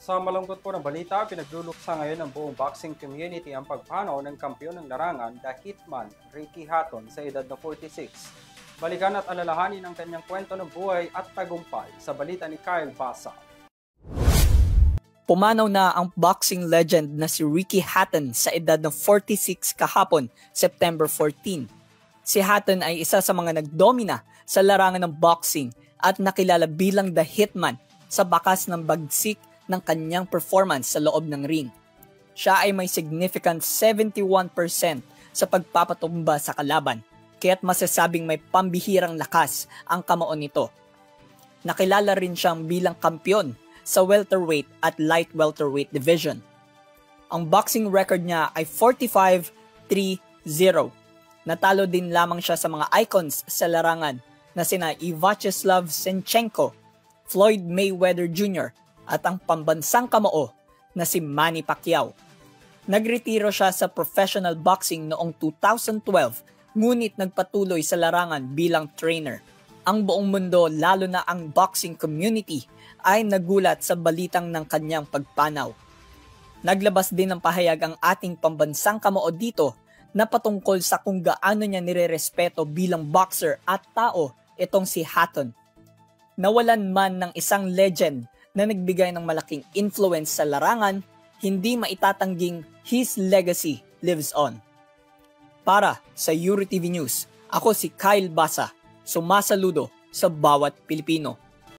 Sa malungkot po na balita, pinagluluksa ngayon ng buong boxing community ang pagpanaw ng kampiyon ng larangan, The Hitman, Ricky Hatton, sa edad na 46. Balikan at alalahanin ang kanyang kwento ng buhay at tagumpay sa balita ni Kyle Basa. Pumanaw na ang boxing legend na si Ricky Hatton sa edad ng 46 kahapon, September 14. Si Hatton ay isa sa mga nagdomina sa larangan ng boxing at nakilala bilang The Hitman sa bakas ng bagsik ng kanyang performance sa loob ng ring. Siya ay may significant 71% sa pagpapatumba sa kalaban, kaya't masasabing may pambihirang lakas ang kamao nito. Nakilala rin siyang bilang kampiyon sa welterweight at light welterweight division. Ang boxing record niya ay 45-3-0. Natalo din lamang siya sa mga icons sa larangan na sina Vyacheslav Senchenko, Floyd Mayweather Jr. at ang pambansang kamao na si Manny Pacquiao. Nagretiro siya sa professional boxing noong 2012, ngunit nagpatuloy sa larangan bilang trainer. Ang buong mundo, lalo na ang boxing community, ay nagulat sa balitang ng kanyang pagpanaw. Naglabas din ng pahayag ang ating pambansang kamao dito na patungkol sa kung gaano niya nirerespeto bilang boxer at tao itong si Hatton. Nawalan man ng isang legend na nagbigay ng malaking influence sa larangan, hindi maitatangging his legacy lives on. Para sa EuroTV News, ako si Kyle Basa, sumasaludo sa bawat Pilipino.